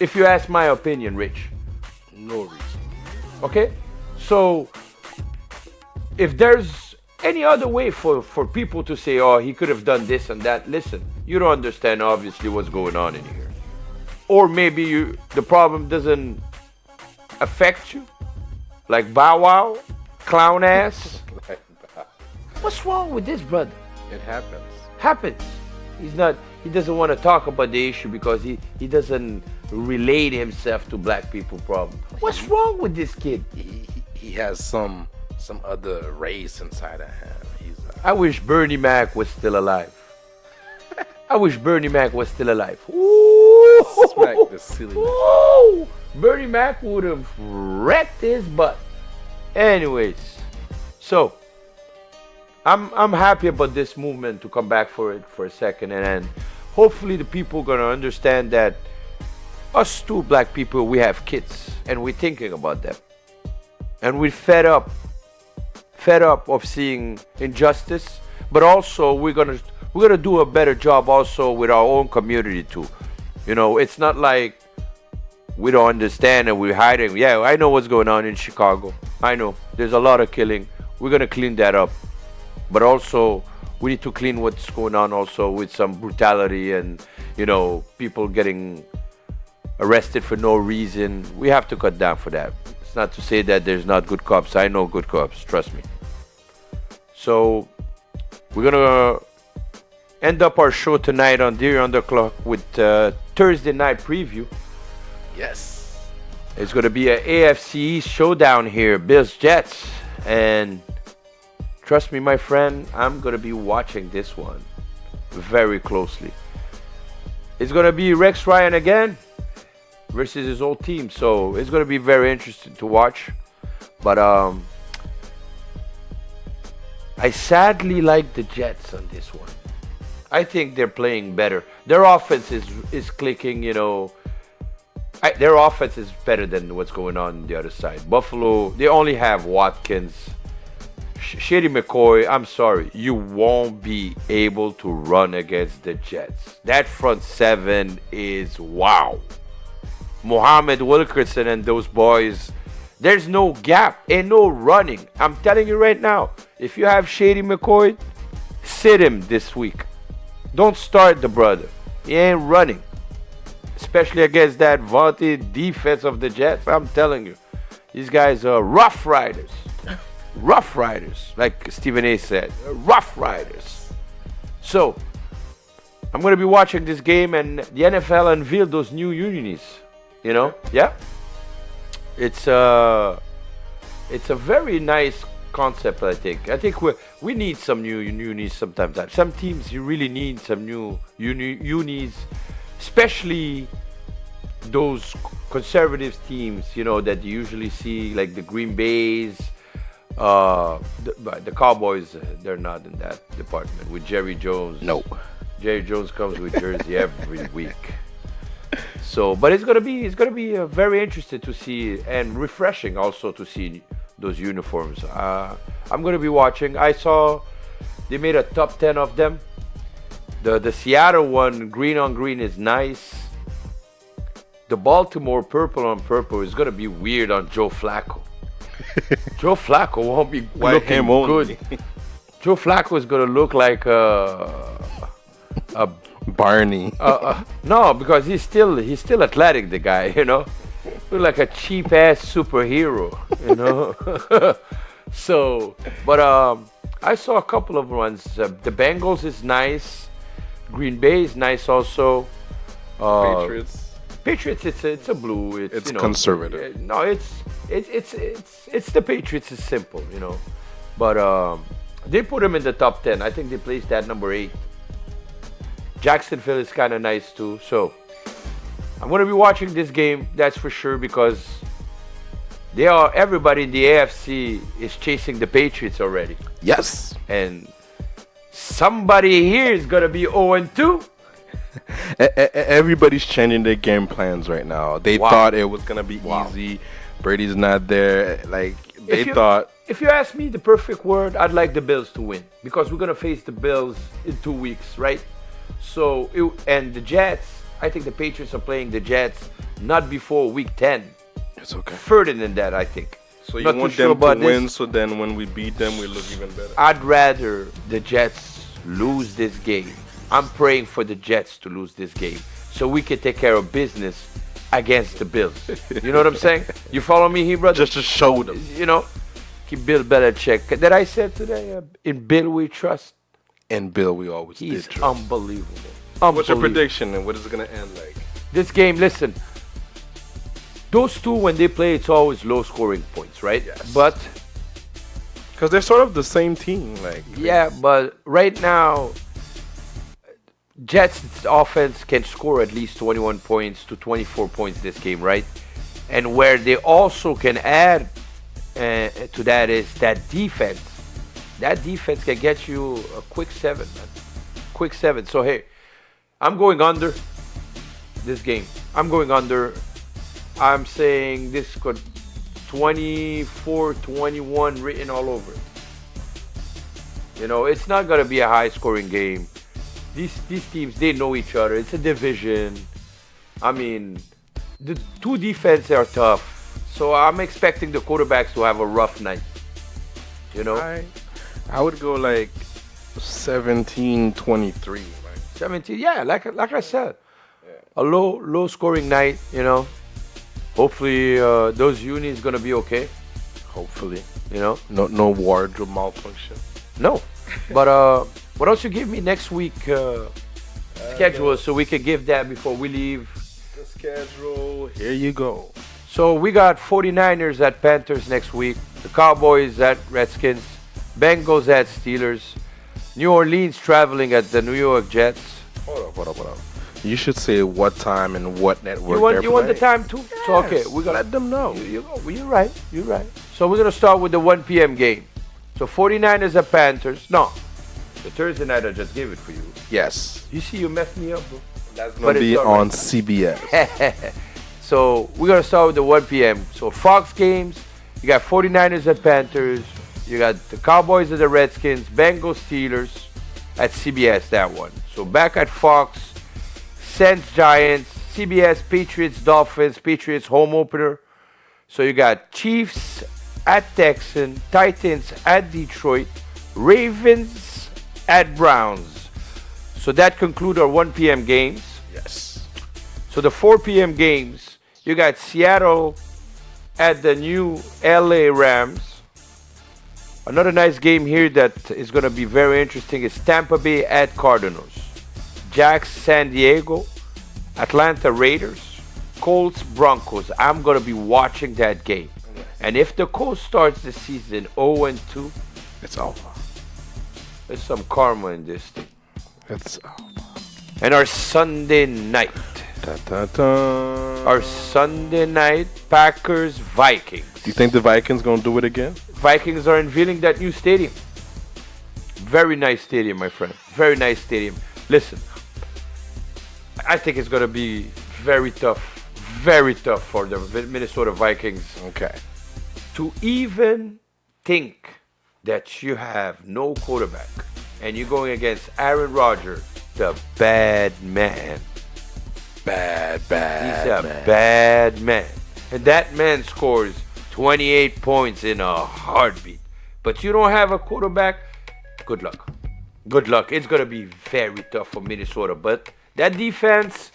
if you ask my opinion, Rich.
No reason.
Okay? So, if there's any other way for people to say, oh, he could have done this and that, listen, you don't understand obviously what's going on in here. Or maybe the problem doesn't affect you, like Bow Wow, clown ass. What's wrong with this brother?
It happens.
Happens. He doesn't want to talk about the issue because he doesn't relate himself to black people problem. What's wrong with this kid?
He has some other race inside of him.
I wish Bernie Mac was still alive. I wish Bernie Mac was still alive. Ooh.
Smack the silly.
Ooh. Bernie Mac would have wrecked his butt. Anyways, so I'm happy about this movement to come back for it for a second, and then hopefully the people are gonna understand that us too, black people, we have kids and we're thinking about them, and we're fed up of seeing injustice, but also we're gonna do a better job also with our own community too. You know, it's not like we don't understand and we're hiding. Yeah, I know what's going on in Chicago. I know there's a lot of killing. We're gonna clean that up, but also we need to clean what's going on also with some brutality and, you know, people getting arrested for no reason. We have to cut down for that. It's not to say that there's not good cops. I know good cops, trust me. So we're gonna end up our show tonight on Dirie on the Clock with Thursday night preview.
Yes.
It's gonna be an AFC East showdown here, Bills Jets, and trust me, my friend, I'm gonna be watching this one very closely. It's gonna be Rex Ryan again versus his old team, so it's gonna be very interesting to watch. But I sadly like the Jets on this one. I think they're playing better. Their offense is clicking, you know. Their offense is better than what's going on the other side. Buffalo, they only have Watkins. Shady McCoy, I'm sorry, you won't be able to run against the Jets. That front seven is wow. Muhammad Wilkerson and those boys, there's no gap and no running. I'm telling you right now, if you have Shady McCoy, sit him this week. Don't start the brother. He ain't running. Especially against that vaunted defense of the Jets. I'm telling you, these guys are rough riders. Rough riders, like Stephen A said. Rough riders. So, I'm going to be watching this game, and the NFL unveiled those new unis. You know? Yeah? It's a very nice concept, I think. I think we need some new unis sometimes. Some teams, you really need some new unis, especially those conservative teams, you know, that you usually see, like the Green Bays. The Cowboys, they're not in that department with Jerry Jones.
No.
Jerry Jones comes with jersey every week. So, but it's gonna be very interesting to see and refreshing also to see those uniforms. I'm gonna be watching. I saw they made a top 10 of them. The Seattle one, green on green, is nice. The Baltimore purple on purple is gonna be weird on Joe Flacco. Joe Flacco won't be looking good. Joe Flacco is gonna look like a
Barney.
No, because he's still athletic, the guy, you know. Look like a cheap ass superhero, you know. So, but I saw a couple of ones. The Bengals is nice. Green Bay is nice also. Patriots, it's a blue. It's you know,
conservative.
No, it's the Patriots. It's simple, you know. But they put them in the top 10. I think they placed that number 8. Jacksonville is kind of nice too. So I'm going to be watching this game, that's for sure, because everybody in the AFC is chasing the Patriots already.
Yes.
And somebody here is going to be 0-2.
Everybody's changing their game plans right now. They thought it was gonna be easy. Brady's not there. Like they thought.
If you ask me the perfect word, I'd like the Bills to win because we're gonna face the Bills in 2 weeks, right? So and the Jets. I think the Patriots are playing the Jets not before week 10.
It's okay.
Further than that, I think.
So you want them to win, so then when we beat them, we look even better.
I'd rather the Jets lose this game. I'm praying for the Jets to lose this game so we can take care of business against the Bills. You know what I'm saying? You follow me here, brother?
Just to show them.
You know, keep Bill Belichick. That I said today, in Bill we trust.
And Bill, we always
He's
did trust.
unbelievable.
What's your prediction and what is it going to end like?
This game, listen, those two, when they play, it's always low scoring points, right?
Yes.
But
because they're sort of the same team. Like
yeah, but right now, Jets' offense can score at least 21 points to 24 points this game, right? And where they also can add to that is that defense. That defense can get you a quick 7, man. Quick 7. So, hey, I'm going under this game. I'm going under. I'm saying this could 24-21 written all over it. You know, it's not going to be a high-scoring game. These teams, they know each other. It's a division. I mean, the two defenses are tough. So I'm expecting the quarterbacks to have a rough night. You know?
I would go like 17-23. Like.
17, yeah, like I said. A low scoring night, you know. Hopefully those unis going to be okay.
Hopefully.
You know?
No wardrobe malfunction.
No. But what else you give me next week schedule so we can give that before we leave?
The schedule, here you go.
So we got 49ers at Panthers next week, the Cowboys at Redskins, Bengals at Steelers, New Orleans traveling at the New York Jets.
Hold up. You should say what time and what network
You want the time too?
Yes.
So okay, we got
let them know.
You're right. So we're gonna start with the 1 p.m. game. So 49ers at Panthers. No, the Thursday night I just gave it for you.
Yes.
You see, you messed me up, bro.
That's going to be on CBS.
So we're going to start with the 1 p.m. So Fox games, you got 49ers at Panthers. You got the Cowboys at the Redskins, Bengals, Steelers at CBS, that one. So back at Fox, Saints, Giants, CBS, Patriots, Dolphins, Patriots home opener. So you got Chiefs at Texans, Titans at Detroit, Ravens at Browns. So that concludes our 1 p.m. games.
Yes.
So the 4 p.m. games, you got Seattle at the new LA Rams. Another nice game here that is going to be very interesting is Tampa Bay at Cardinals. Jags, San Diego, Atlanta Raiders, Colts, Broncos. I'm going to be watching that game. And if the Colts starts the season 0-2,
it's over.
There's some karma in this thing.
It's over.
And our Sunday night. Our Sunday night, Packers, Vikings.
Do you think the Vikings going to do it again?
Vikings are unveiling that new stadium. Very nice stadium, my friend. Very nice stadium. Listen, I think it's going to be very tough for the Minnesota Vikings.
Okay.
To even think that you have no quarterback and you're going against Aaron Rodgers, the bad man.
Bad
He's a
man.
bad man. And that man scores 28 points in a heartbeat. But you don't have a quarterback, good luck. Good luck. It's going to be very tough for Minnesota. But that defense,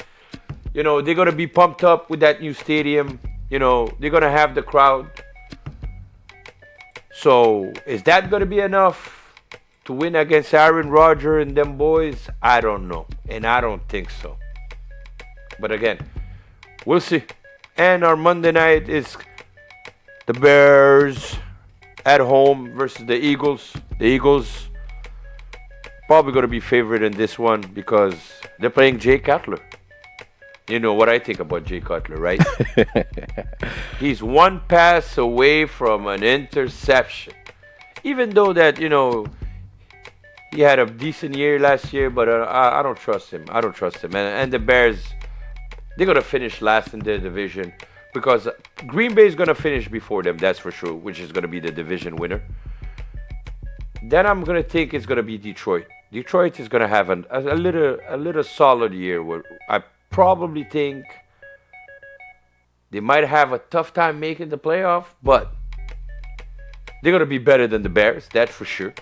you know, they're going to be pumped up with that new stadium. You know, they're going to have the crowd. So, is that going to be enough to win against Aaron Rodgers and them boys? I don't know. And I don't think so. But again, we'll see. And our Monday night is the Bears at home versus the Eagles. The Eagles probably going to be favored in this one because they're playing Jay Cutler. You know what I think about Jay Cutler, right? He's one pass away from an interception. Even though that, he had a decent year last year, but I don't trust him. And the Bears, they're going to finish last in their division because Green Bay is going to finish before them, that's for sure, which is going to be the division winner. Then I'm going to think it's going to be Detroit. Detroit is going to have a little solid year where I probably think they might have a tough time making the playoff, but they're going to be better than the Bears, that's for sure.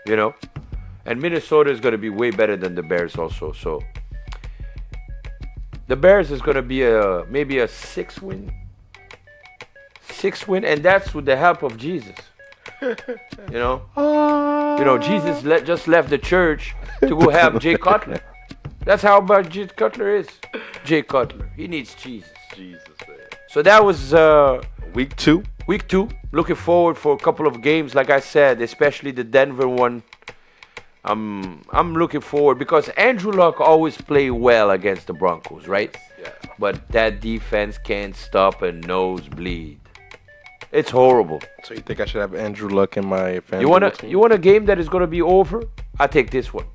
And Minnesota is going to be way better than the Bears also. So the Bears is going to be maybe a 6-win, and that's with the help of Jesus. Jesus just left the church to go help Jay Cutler. That's how bad Jay Cutler is. Jay Cutler, he needs Jesus. So that was
Week 2.
Week 2. Looking forward for a couple of games, like I said, especially the Denver one. I'm looking forward because Andrew Luck always play well against the Broncos, right? Yeah. But that defense can't stop a nosebleed. It's horrible.
So you think I should have Andrew Luck in my fantasy team?
You want a game that is going to be over? I take this one.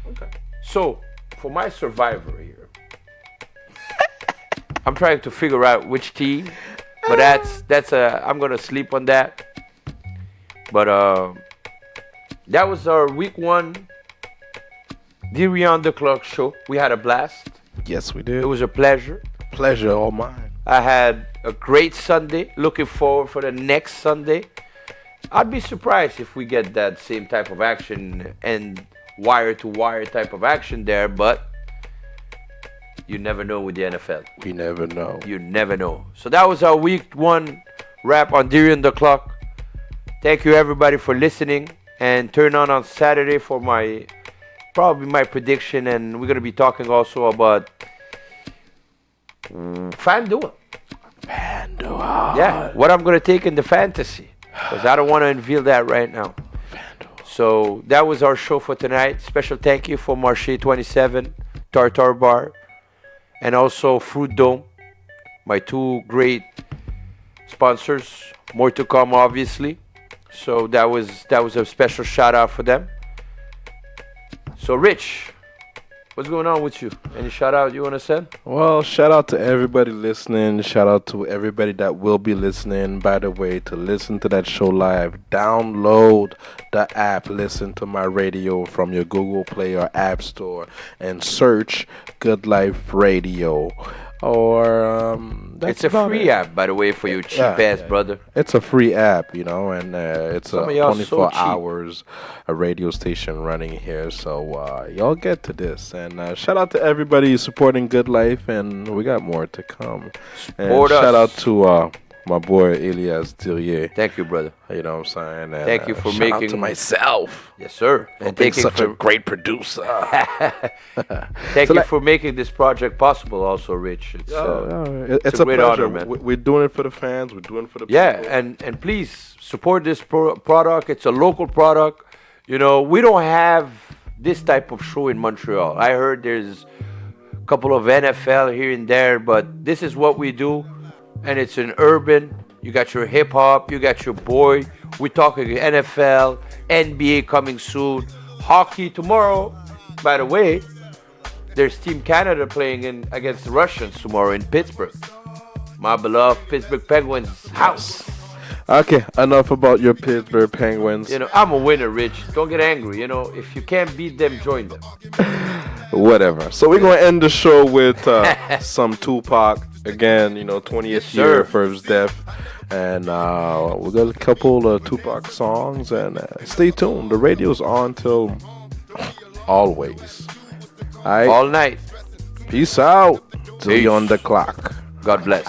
Okay. So for my survivor here, I'm trying to figure out which team, but I'm going to sleep on that. But that was our week 1 Dirie on the Clock show. We had a blast.
Yes, we did.
It was a pleasure.
Pleasure all mine.
I had a great Sunday. Looking forward for the next Sunday. I'd be surprised if we get that same type of action and wire-to-wire type of action there, but you never know with the NFL.
We never know.
You never know. So that was our week 1 wrap on Dirie on the Clock. Thank you everybody for listening, and turn on Saturday for probably my prediction, and we're going to be talking also about FanDuel. Yeah, what I'm going to take in the fantasy, because I don't want to unveil that right now. So that was our show for tonight. Special thank you for Marché 27, Tartar Bar, and also Fruit Dome, my 2 great sponsors. More to come, obviously. So that was a special shout out for them. So Rich, what's going on with you? Any shout out you want to send?
Well, shout out to everybody listening. Shout out to everybody that will be listening. By the way, to listen to that show live, download the app. Listen to my radio from your Google Play or App Store and search Good Life Radio. Or
it's a free app, by the way, for you cheap ass brother.
It's a free app, and it's a 24
so
hours a radio station running here. So y'all get to this, and shout out to everybody supporting Good Life, and we got more to come. And shout out to my boy Ilyas Dirie.
Thank you, brother.
You know what I'm saying? And,
thank you for
shout
making
out to myself.
Yes, sir.
And being such a great producer.
Thank you for making this project possible, also, Rich.
It's a
great
pleasure,
honor, man.
We're doing it for the fans. We're doing it for the people.
and please support this product. It's a local product. We don't have this type of show in Montreal. I heard there's a couple of NFL here and there, but this is what we do. And it's an urban. You got your hip hop. You got your boy. We're talking NFL, NBA coming soon, hockey tomorrow. By the way, there's Team Canada playing against the Russians tomorrow in Pittsburgh. My beloved Pittsburgh Penguins house.
Okay, enough about your Pittsburgh Penguins.
I'm a winner, Rich. Don't get angry. If you can't beat them, join them.
Whatever. So we're gonna end the show with some Tupac. Again, 20th year for his death. And we got a couple of Tupac songs. And stay tuned. The radio's on till always. All right?
All night.
Peace out. Till you're on the clock.
God bless.